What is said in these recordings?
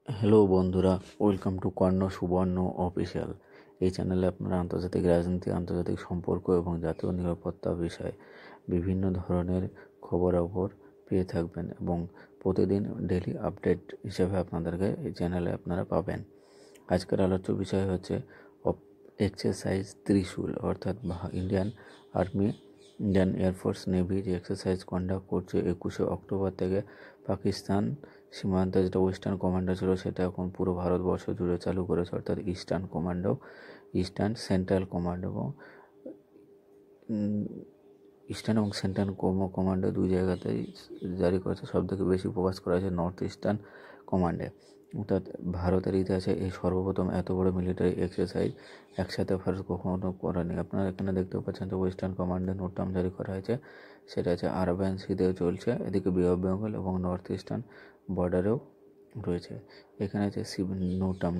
Hello বন্ধুরা, welcome to কর্ণ সুবর্ণ official. এই চ্যানেলে আপনারা আন্তর্জাতিক রাজনীতি, আন্তর্জাতিক সম্পর্ক এবং জাতীয় নিরাপত্তা বিষয়ে বিভিন্ন ধরনের খবরাখবর পেয়ে থাকবেন এবং প্রতিদিন ডেইলি আপডেট হিসেবে আপনাদেরকে এই চ্যানেলে আপনারা পাবেন। আজকের আলোচ্য বিষয় হচ্ছে এক্সারসাইজ ত্রিশূল, অর্থাৎ Indian army, Indian air force, navy যে এক্সারসাইজ কন্ডাক্ট করছে 21শে অক্টোবর থেকে পাকিস্তান সীমান্তে, যেটা ওয়েস্টার্ন কমান্ডো ছিল সেটা এখন পুরো ভারতবর্ষ জুড়ে চালু করেছে, অর্থাৎ eastern commando, eastern central commando এবং ইস্টার্ন এবং সেন্ট্রাল কমান্ডো দুই জায়গাতেই জারি করেছে। সব থেকে বেশি ফোকাস করা হয়েছে নর্থ ইস্টার্ন কমান্ডে, অর্থাৎ ভারতের ইতিহাসে এই সর্বপ্রথম এত বড় মিলিটারি এক্সারসাইজ একসাথে ভারত কখনো করেনি। আপনারা এখানে দেখতে পাচ্ছেন যে ওয়েস্টার্ন কমান্ডে নোটাম জারি করা হয়েছে, সেটা হচ্ছে আরাবিয়ান সিতেও চলছে, এদিকে বে অফ বেঙ্গল এবং নর্থ ইস্টার্ন বর্ডারেও রয়েছে। এখানে হচ্ছে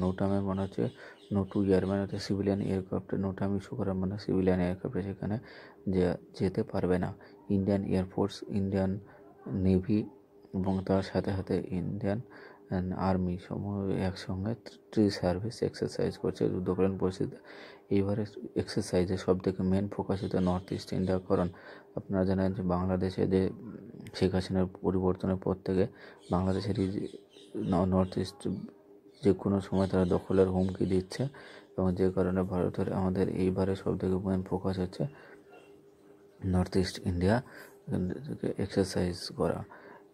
নোটামের মানে হচ্ছে নোটু এয়ারম্যান, হচ্ছে সিভিলিয়ান এয়ারক্রাফ্টে নোটাম ইস্যু করা মানে সিভিলিয়ান এয়ারক্রাফ্টে সেখানে যেতে পারবে না। ইন্ডিয়ান এয়ারফোর্স, ইন্ডিয়ান নেভি এবং তার সাথে সাথে ইন্ডিয়ান আর্মি সমূহ একসঙ্গে ট্রি সার্ভিস এক্সারসাইজ করছে যুদ্ধকালীন পরিস্থিতিতে। এইবারে এক্সারসাইজে সব থেকে মেন ফোকাস হচ্ছে নর্থ ইস্ট ইন্ডিয়া, কারণ আপনারা জানেন যে বাংলাদেশে যে শেখ হাসিনার পরিবর্তনের পর থেকে বাংলাদেশেরই নর্থ ইস্ট যে কোনো সময় তারা দখলের হুমকি দিচ্ছে এবং যে কারণে ভারতের আমাদের এইবারে সব থেকে মেন ফোকাস হচ্ছে নর্থ ইস্ট ইন্ডিয়া এক্সারসাইজ করা।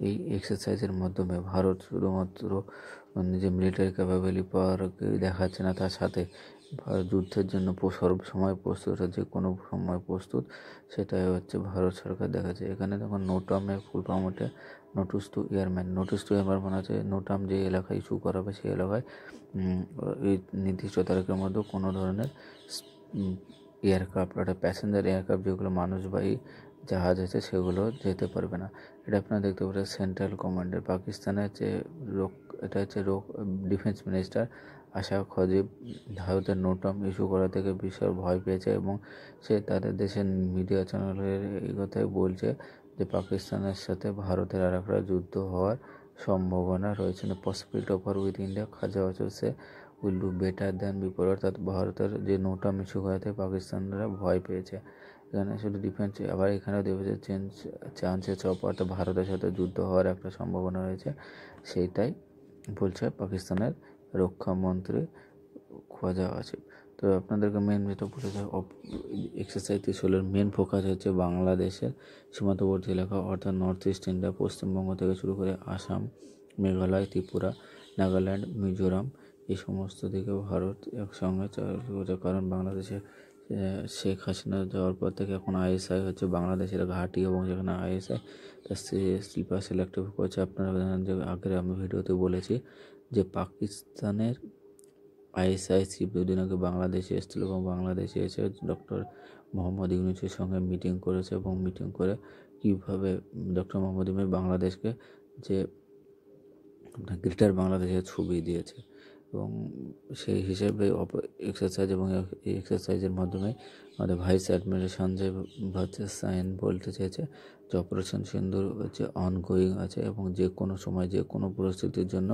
এই এক্সারসাইজের মাধ্যমে ভারত শুধুমাত্র নিজের মিলিটারি ক্যাপাবিলিটি পাওয়ারকে দেখাচ্ছে না, তার সাথে যুদ্ধের জন্য সব সময় প্রস্তুত, যে কোনো সময় প্রস্তুত, সেটাই হচ্ছে ভারত সরকার দেখাচ্ছে। এখানে দেখুন নোটামের ফুল ফর্ম ওঠে notice two airman. Notice two airman মানে হচ্ছে নোটাম যে এলাকায় ইস্যু করা হবে সেই এলাকায় এই নির্দিষ্ট তারিখের মধ্যে কোনো ধরনের এয়ারক্রাফট, অর্থাৎ প্যাসেঞ্জার এয়ারক্রাফট যেগুলো মানুষবাহী জাহাজ আছে সেগুলো যেতে পারবে না। এটা আপনারা দেখতে পাচ্ছেন সেন্ট্রাল কমান্ডের পাকিস্তানের যে এটা হচ্ছে ডিফেন্স মিনিস্টার আশা খজিব ভারতের নোটাম ইস্যু করা থেকে বিশাল ভয় পেয়েছে এবং সে তাদের দেশের মিডিয়া চ্যানেলের এই কথাই বলছে যে পাকিস্তানের সাথে ভারতের আর একটা যুদ্ধ হওয়ার সম্ভাবনা রয়েছে। Possibility of war with India Khawaja সে will do better than before, অর্থাৎ ভারতের যে নোটাম ইস্যু করাতে পাকিস্তানরা ভয় পেয়েছে। এখানে শুধু ডিফেন্স, আবার এখানেও দেখেছে চান্সেস অফ, অর্থাৎ ভারতের সাথে যুদ্ধ হওয়ার একটা সম্ভাবনা রয়েছে, সেইটাই বলছে পাকিস্তানের রক্ষামন্ত্রী খোয়াজা আসিফ। তো আপনাদেরকে মেন যেটা বলেছে এক্সারসাইজ ত্রিশূলের মেন ফোকাস হচ্ছে বাংলাদেশের সীমান্তবর্তী এলাকা, অর্থাৎ নর্থ ইস্ট ইন্ডিয়া, পশ্চিমবঙ্গ থেকে শুরু করে আসাম, মেঘালয়, ত্রিপুরা, নাগাল্যান্ড, মিজোরাম, এই সমস্ত দিকে ভারত একসঙ্গে চালু করেছে। কারণ বাংলাদেশে শেখ হাসিনা যাওয়ার পর থেকে এখন আইএসআই হচ্ছে বাংলাদেশের ঘাঁটি এবং যেখানে আইএসআই তার স্লিপার সিলেক্টিভ করছে। আপনারা জানেন যে আগের আমি ভিডিওতে বলেছি যে পাকিস্তানের আইএসআই চিফ দুদিন আগে বাংলাদেশে এসেছিল এবং বাংলাদেশে এসে ডক্টর মোহাম্মদ ইউনূসের সঙ্গে মিটিং করেছে এবং মিটিং করে কীভাবে ডক্টর মোহাম্মদ ইউনূস বাংলাদেশকে যে গ্রেটার বাংলাদেশের ছবি দিয়েছে এবং সেই হিসেবে এক্সারসাইজ এবং এই এক্সারসাইজের মাধ্যমে আমাদের ভাইস অ্যাডমিরাল সঞ্জয় সাইন বলতে চেয়েছে যে অপারেশন সিন্দুর হচ্ছে অনগোয়িং আছে এবং যে কোনো সময় যে কোনো পরিস্থিতির জন্য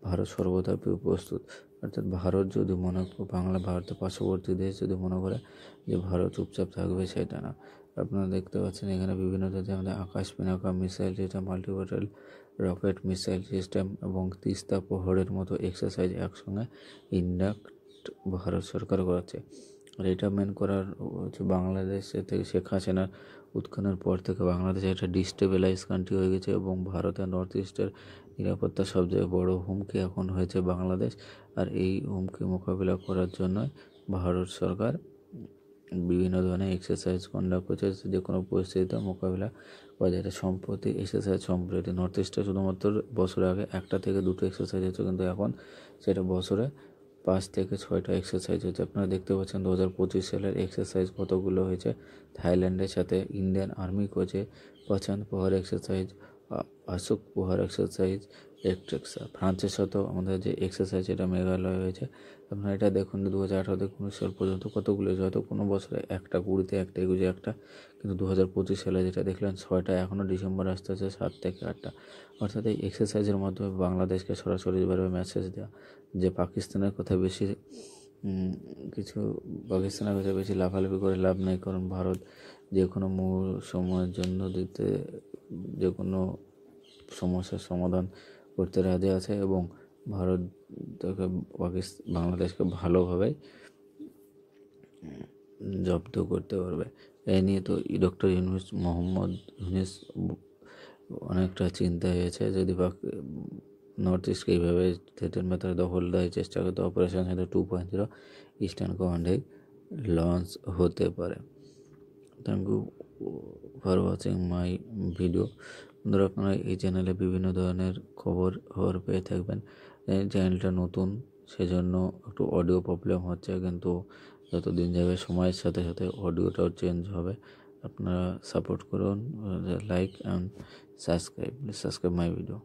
ভারত সর্বদা প্রস্তুত। অর্থাৎ ভারত যদি মনে ভারতের পার্শ্ববর্তী দেশ যদি মনে করে যে ভারত চুপচাপ থাকবে, সেটা না। আপনারা দেখতে পাচ্ছেন এখানে বিভিন্ন দেশে আমাদের আকাশ পিনাকা মিসাইল, যেটা মাল্টিপোর্টাল রকেট মিসাইল সিস্টেম এবং তিস্তা প্রহরের মতো এক্সারসাইজ একসঙ্গে ইন্ডাক্ট ভারত সরকার করাচ্ছে। আর এটা মেন করার হচ্ছে বাংলাদেশে থেকে শেখ হাসিনার উৎখানের পর থেকে বাংলাদেশ একটা ডিস্টেবিলাইজ কান্ট্রি হয়ে গেছে এবং ভারতের নর্থ ইস্টের নিরাপত্তার সবচেয়ে বড় হুমকি এখন হয়েছে বাংলাদেশ। আর এই হুমকি মোকাবিলা করার জন্য ভারত সরকার বিভিন্ন ধরনের এক্সারসাইজ কন্ডাক্ট করছে যে কোনো পরিস্থিতিতে মোকাবিলা করা যায়। সম্প্রতি এক্সারসাইজ সম্প্রতি নর্থ ইস্টে শুধুমাত্র বছরের আগে 1টা থেকে 2টো এক্সারসাইজ হচ্ছে, কিন্তু এখন সেটা বছরে 5 থেকে 6টা এক্সারসাইজ হচ্ছে। আপনারা দেখতে পাচ্ছেন 2025 সালের এক্সারসাইজ কতগুলো হয়েছে। থাইল্যান্ডের সাথে ইন্ডিয়ান আর্মি করছে 50 প্রহর এক্সারসাইজ, আসুক পোহার এক্সারসাইজ এক্ট্রেক্সা। ফ্রান্সের সাথেও আমাদের যে এক্সারসাইজ এটা মেঘালয় হয়েছে। আপনারা এটা দেখুন 2018 থেকে 19 সাল পর্যন্ত কতগুলো হয়েছে, হয়তো কোনো বছরে একটা, 20-তে একটা, 21-এ একটা, কিন্তু 2025 সালে যেটা দেখলেন 6টা, এখনও ডিসেম্বর আসতে আছে 7 থেকে 8টা। অর্থাৎ এই এক্সারসাইজের মাধ্যমে বাংলাদেশকে সরাসরিভাবে মেসেজ দেওয়া যে পাকিস্তানের কথা বেশি কিছু পাকিস্তানের কথা বেশি লাফালাফি করে লাভ নেই, কারণ ভারত যে কোনো সময়ের জন্য যে কোনো সমস্যার সমাধান করতে রাজি আছে এবং ভারত বাংলাদেশকে ভালোভাবে জব্দ করতে পারবে। এই নিয়ে তো ডক্টর মোহাম্মদ ইউনূস অনেকটা চিন্তা হয়েছে, যদি নর্থ ইস্টকে এইভাবে থ্রেটের মেথডে দখল দেওয়ার চেষ্টা করতে অপারেশন সেন্টার 2.0 ইস্টার্ন কমান্ডে লঞ্চ হতে পারে। Thank you for watching my video. বন্ধুরা, আপনারা এই চ্যানেলে বিভিন্ন ধরনের খবর পেয়ে থাকবেন। এই চ্যানেলটা নতুন, সেজন্য একটু অডিও প্রবলেম হচ্ছে, কিন্তু যত দিন যাবে সময়ের সাথে সাথে অডিওটাও চেঞ্জ হবে। আপনারা সাপোর্ট করুন, like and subscribe my video.